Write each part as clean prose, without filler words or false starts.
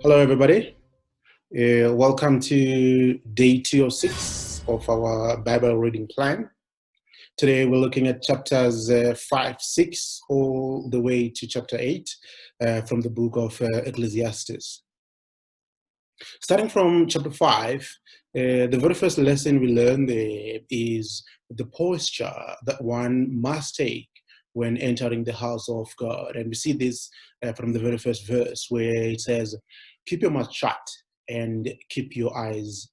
Hello, everybody. Welcome to day 206 of our Bible reading plan. Today, we're looking at chapters 5, 6, all the way to chapter 8 from the book of Ecclesiastes. Starting from chapter 5, the very first lesson we learn there is the posture that one must take when entering the house of God. And we see this from the very first verse where it says, keep your mouth shut and keep your eyes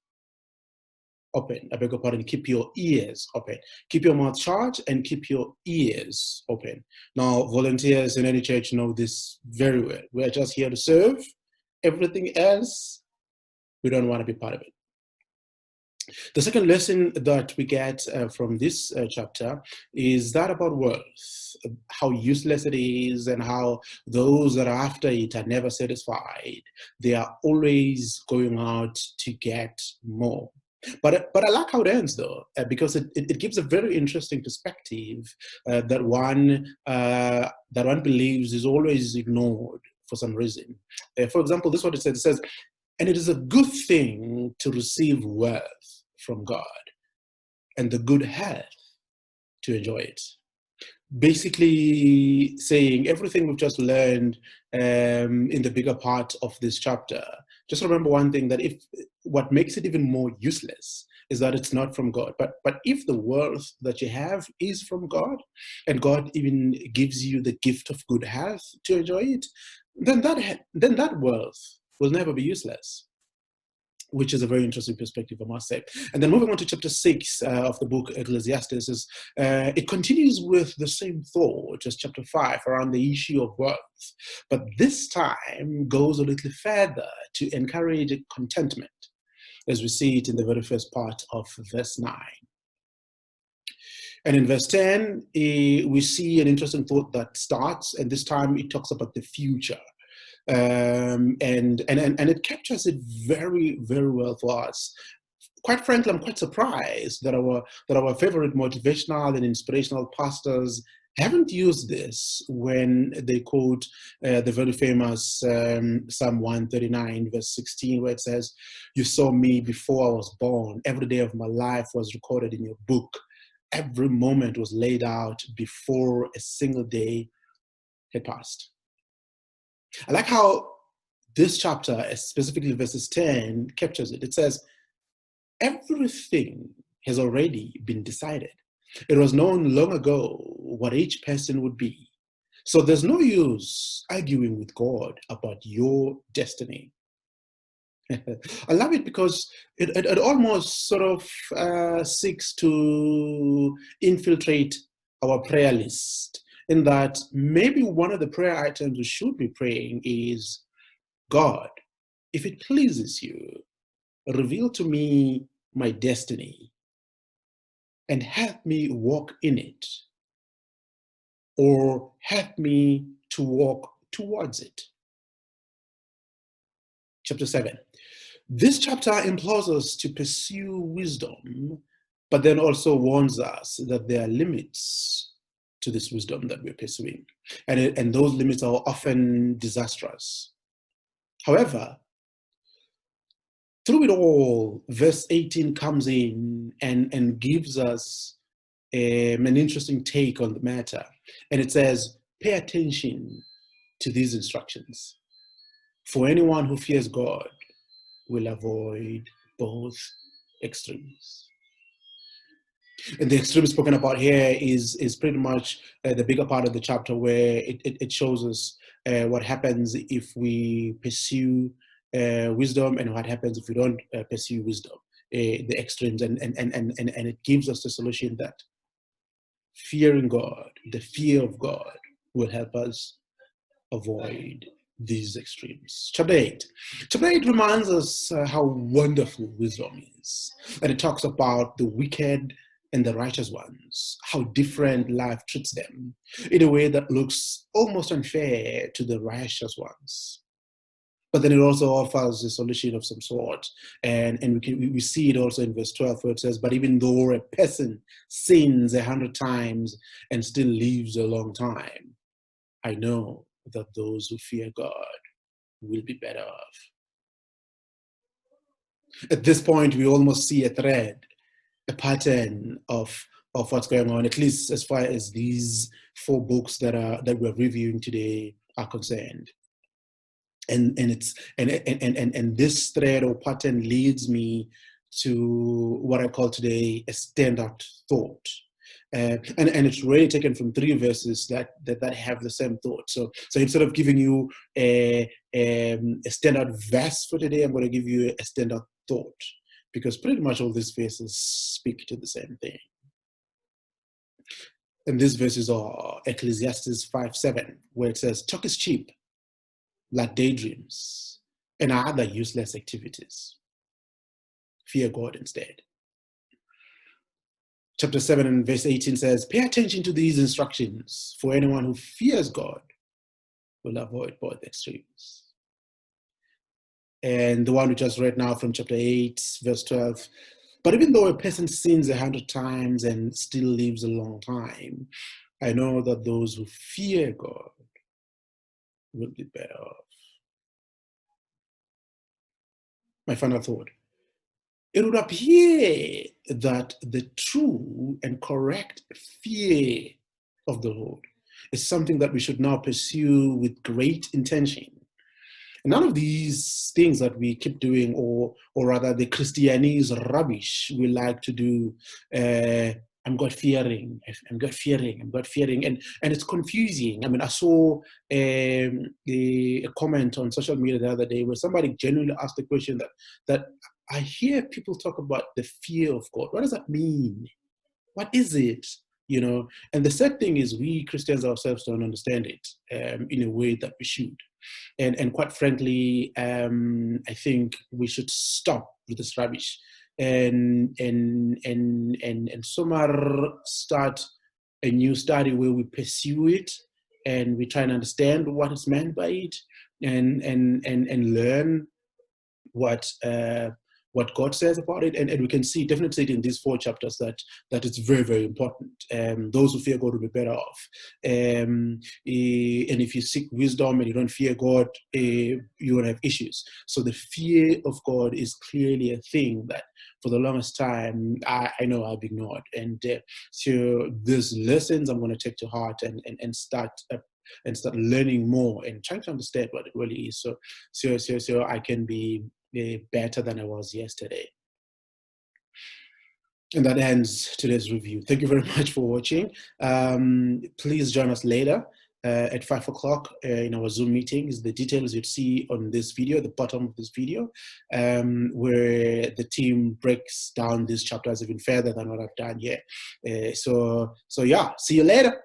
open. I beg your pardon, keep your ears open. Keep your mouth shut and keep your ears open. Now, volunteers in any church know this very well. We're just here to serve. Everything else, we don't want to be part of it. The second lesson that we get from this chapter is that about wealth, how useless it is and how those that are after it are never satisfied. They are always going out to get more. But I like how it ends though, because it gives a very interesting perspective that one believes is always ignored for some reason. For example, this is what it says. It says, and it is a good thing to receive wealth from God and the good health to enjoy it. Basically saying everything we've just learned in the bigger part of this chapter, just remember one thing, that if what makes it even more useless is that it's not from God. But if the wealth that you have is from God, and God even gives you the gift of good health to enjoy it, then that wealth will never be useless, which is a very interesting perspective, I must say. And then moving on to chapter 6 of the book Ecclesiastes, it continues with the same thought as chapter 5 around the issue of wealth, but this time goes a little further to encourage contentment, as we see it in the very first part of verse 9. And in verse 10, we see an interesting thought that starts, and this time it talks about the future. And it captures it very, very well for us. Quite frankly, I'm quite surprised that our favorite motivational and inspirational pastors haven't used this when they quote the very famous Psalm 139, verse 16, where it says, "You saw me before I was born. Every day of my life was recorded in your book. Every moment was laid out before a single day had passed." I like how this chapter, specifically verses 10, captures it. It says, everything has already been decided. It was known long ago what each person would be. So there's no use arguing with God about your destiny. I love it because it almost sort of seeks to infiltrate our prayer list, in that maybe one of the prayer items we should be praying is, God, if it pleases you, reveal to me my destiny and help me walk in it, or help me to walk towards it. Chapter 7. This chapter implores us to pursue wisdom, but then also warns us that there are limits to this wisdom that we're pursuing. And those limits are often disastrous. However, through it all, verse 18 comes in and gives us an interesting take on the matter. And it says, pay attention to these instructions. For anyone who fears God will avoid both extremes. And the extreme spoken about here is pretty much the bigger part of the chapter, where it shows us what happens if we pursue wisdom and what happens if we don't pursue wisdom, the extremes. And it gives us the solution that fearing God, the fear of God, will help us avoid these extremes. Chapter 8. Chapter 8 reminds us how wonderful wisdom is. And it talks about the wicked and the righteous ones, how different life treats them in a way that looks almost unfair to the righteous ones. But then it also offers a solution of some sort. And we see it also in verse 12, where it says, but even though a person sins 100 times and still lives a long time, I know that those who fear God will be better off. At this point, we almost see a thread, a pattern of what's going on, at least as far as these 4 books that we're reviewing today are concerned. And this thread or pattern leads me to what I call today a standard thought. And it's really taken from 3 verses that have the same thought. So instead of giving you a standard verse for today, I'm going to give you a standard thought, because pretty much all these verses speak to the same thing. And these verses are Ecclesiastes 5:7, where it says, "Talk is cheap, like daydreams and other useless activities. Fear God instead." Chapter 7 and verse 18 says, "Pay attention to these instructions, for anyone who fears God will avoid both extremes." And the one we just read now from chapter 8, verse 12, "But even though a person sins 100 times and still lives a long time, I know that those who fear God will be better off." My final thought: it would appear that the true and correct fear of the Lord is something that we should now pursue with great intention. And none of these things that we keep doing, or rather the Christianese rubbish we like to do, I'm God fearing, I'm God fearing, I'm God fearing, and it's confusing. I mean, I saw a comment on social media the other day where somebody genuinely asked the question that I hear people talk about the fear of God. What does that mean? What is it? You know, and the sad thing is we Christians ourselves don't understand it in a way that we should. And quite frankly, I think we should stop with this rubbish and somewhere start a new study where we pursue it and we try and understand what is meant by it, and learn what God says about it, and we can definitely see it in these 4 chapters that it's very, very important. Those who fear God will be better off. And if you seek wisdom and you don't fear God, you will have issues. So the fear of God is clearly a thing that for the longest time I know I've ignored. And so these lessons I'm going to take to heart and start learning more and trying to understand what it really is, so I can be better than I was yesterday. And that ends today's review. Thank you very much for watching. Please join us later at 5 o'clock in our Zoom meetings. The details you'd see on this video, at the bottom of this video, where the team breaks down these chapters even further than what I've done here. So yeah, see you later.